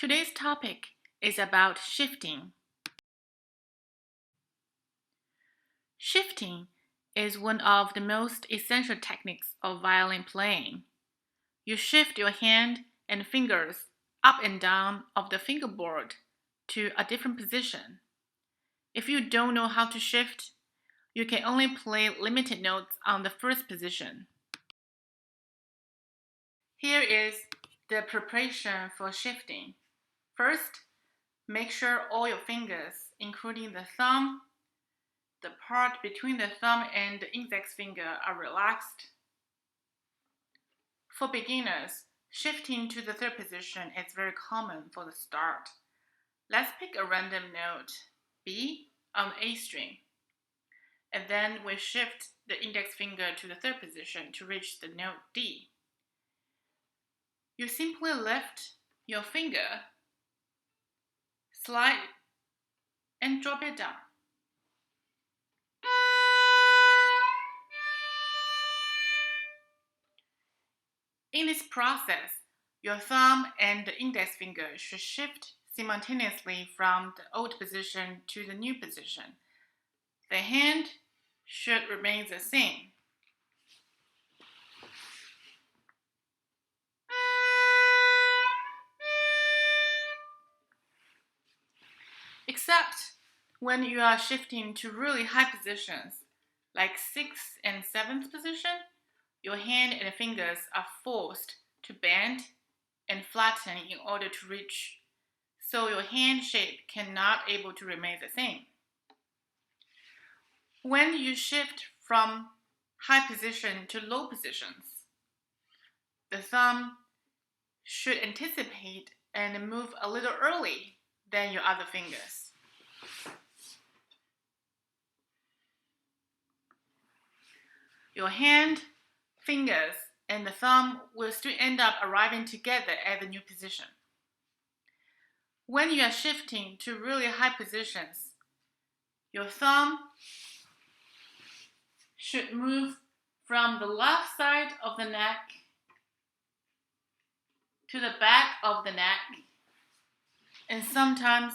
Today's topic is about shifting. Shifting is one of the most essential techniques of violin playing. You shift your hand and fingers up and down of the fingerboard to a different position. If you don't know how to shift, you can only play limited notes on the first position. Here is the preparation for shifting. First, make sure all your fingers, including the thumb, the part between the thumb and the index finger, are relaxed. For beginners, shifting to the third position is very common for the start. Let's pick a random note, B, on the A string. And then we shift the index finger to the third position to reach the note D. You simply lift your finger, slide, and drop it down. In this process, your thumb and the index finger should shift simultaneously from the old position to the new position. The hand should remain the same. Except when you are shifting to really high positions, like 6th and 7th position, your hand and fingers are forced to bend and flatten in order to reach, so your hand shape cannot able to remain the same. When you shift from high position to low positions, the thumb should anticipate and move a little early than your other fingers. Your hand, fingers, and the thumb will still end up arriving together at the new position. When you are shifting to really high positions, your thumb should move from the left side of the neck to the back of the neck, and sometimes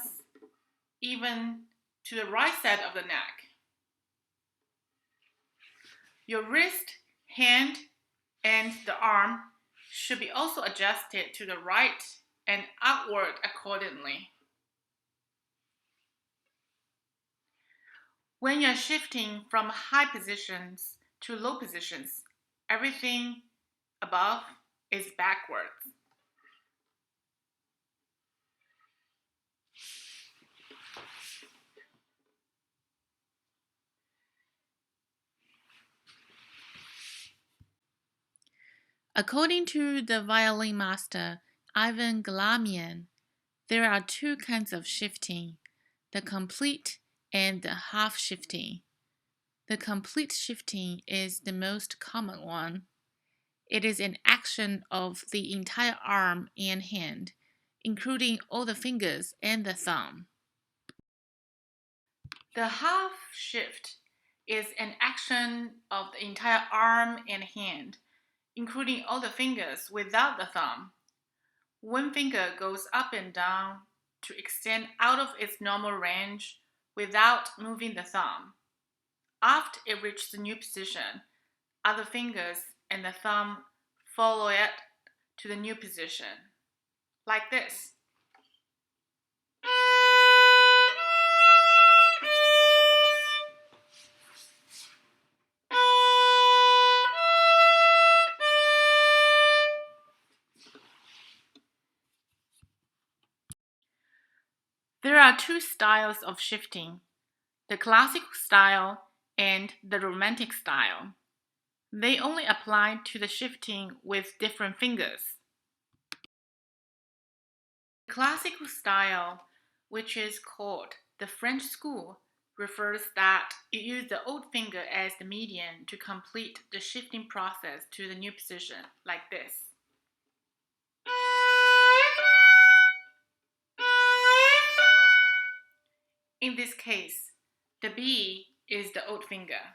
even to the right side of the neck. Your wrist, hand, and the arm should be also adjusted to the right and outward accordingly. When you're shifting from high positions to low positions, everything above is backwards. According to the violin master Ivan Galamian, there are two kinds of shifting, the complete and the half shifting. The complete shifting is the most common one. It is an action of the entire arm and hand, including all the fingers and the thumb. The half shift is an action of the entire arm and hand, including all the fingers without the thumb. One finger goes up and down to extend out of its normal range without moving the thumb. After it reaches the new position, other fingers and the thumb follow it to the new position, like this. There are two styles of shifting, the classical style and the romantic style. They only apply to the shifting with different fingers. The classical style, which is called the French school, refers that you use the old finger as the median to complete the shifting process to the new position, like this. In this case, the B is the old finger.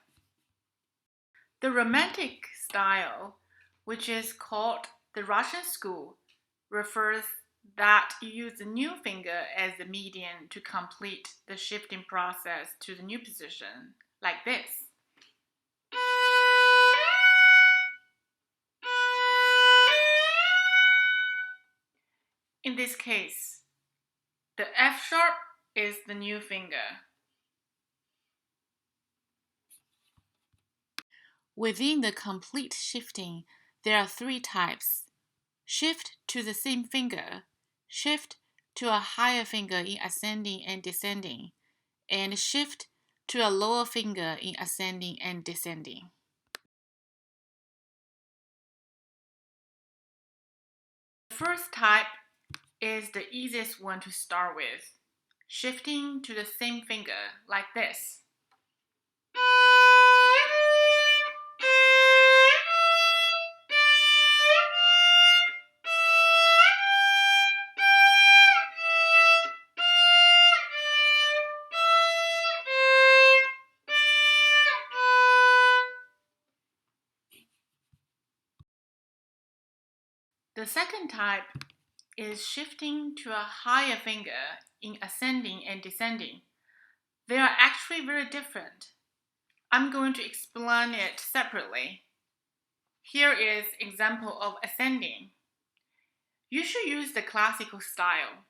The Romantic style, which is called the Russian school, refers that you use the new finger as the median to complete the shifting process to the new position, like this. In this case, the F sharp is the new finger. Within the complete shifting, there are three types: shift to the same finger, shift to a higher finger in ascending and descending, and shift to a lower finger in ascending and descending. The first type is the easiest one to start with, shifting to the same finger like this. The second type is shifting to a higher finger in ascending and descending. They are actually very different. I'm going to explain it separately. Here is an example of ascending. You should use the classical style.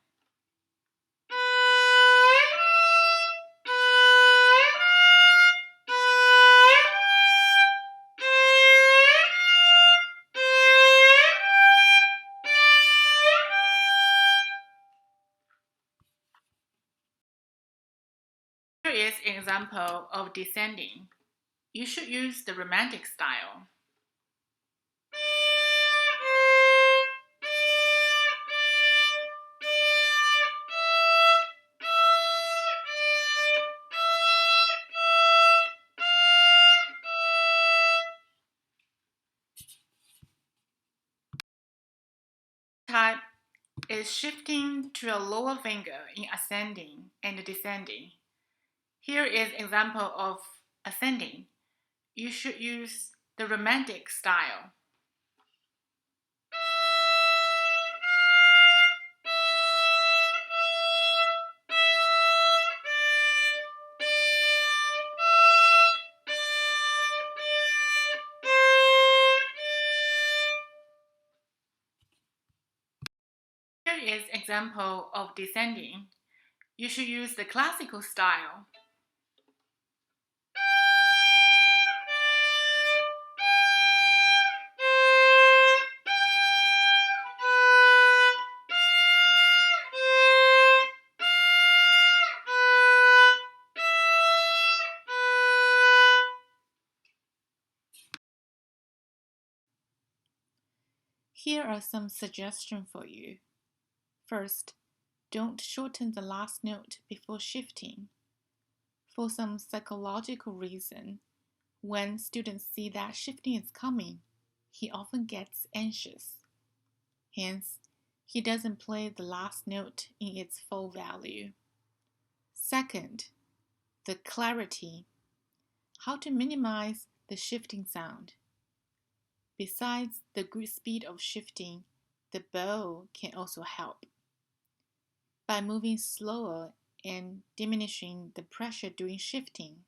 Here is an example of descending. You should use the romantic style. Type is shifting to a lower finger in ascending and descending. Here is an example of ascending. You should use the romantic style. Here is an example of descending. You should use the classical style. Here are some suggestions for you. First, don't shorten the last note before shifting. For some psychological reason, when students see that shifting is coming, he often gets anxious. Hence, he doesn't play the last note in its full value. Second, the clarity. How to minimize the shifting sound. Besides the good speed of shifting, the bow can also help. By moving slower and diminishing the pressure during shifting,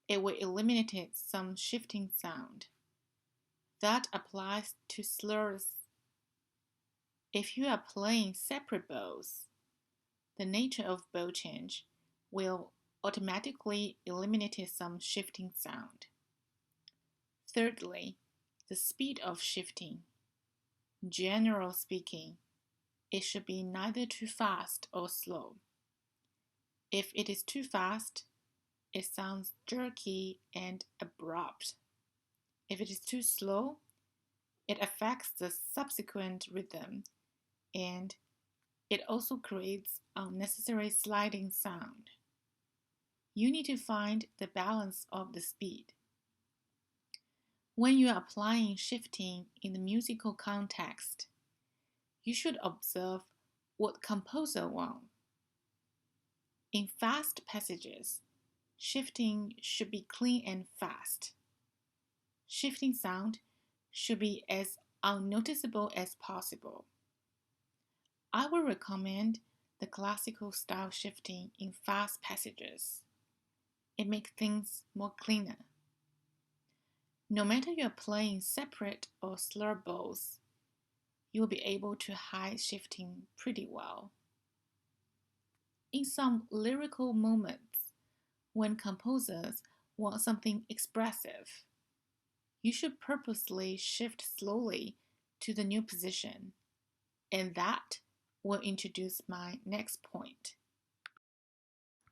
it will eliminate some shifting sound. That applies to slurs. If you are playing separate bows, the nature of bow change will automatically eliminate some shifting sound. Thirdly, the speed of shifting. Generally speaking, it should be neither too fast or slow. If it is too fast, it sounds jerky and abrupt. If it is too slow, it affects the subsequent rhythm and it also creates unnecessary sliding sound. You need to find the balance of the speed. When you are applying shifting in the musical context, you should observe what composer wants. In fast passages, shifting should be clean and fast. Shifting sound should be as unnoticeable as possible. I would recommend the classical style shifting in fast passages. It makes things more cleaner. No matter you're playing separate or slur bows, you will be able to hide shifting pretty well. In some lyrical moments, when composers want something expressive, you should purposely shift slowly to the new position, and that will introduce my next point.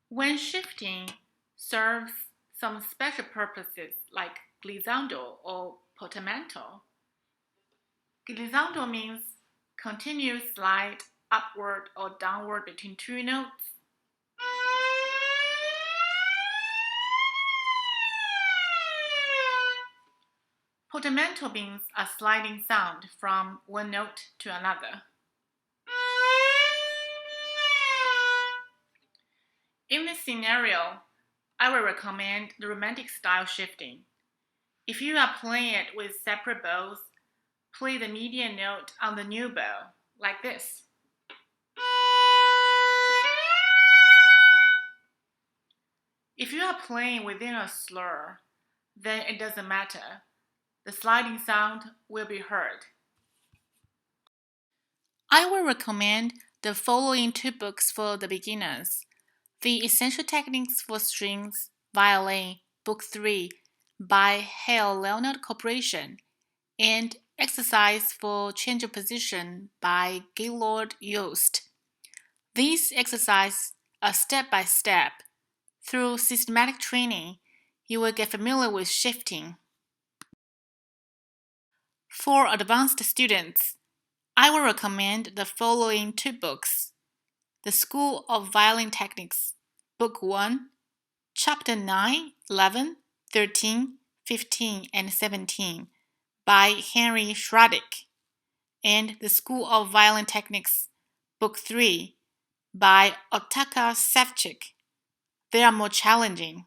When shifting serves some special purposes like glissando or portamento. Glissando means continuous slide upward or downward between two notes. Portamento means a sliding sound from one note to another. In this scenario, I will recommend the romantic style shifting. If you are playing it with separate bows, play the median note on the new bow, like this. If you are playing within a slur, then it doesn't matter. The sliding sound will be heard. I will recommend the following two books for the beginners: The Essential Techniques for Strings, Violin, Book 3 by Hale Leonard Corporation, and Exercise for Change of Position by Gaylord Yost. These exercises are step by step. Through systematic training, you will get familiar with shifting. For advanced students, I will recommend the following two books: The School of Violin Techniques, Book 1, Chapter 9, 11, 13, 15, and 17 by Henry Schraddick, and The School of Violin Techniques, Book 3 by Otakar Savchik. They are more challenging.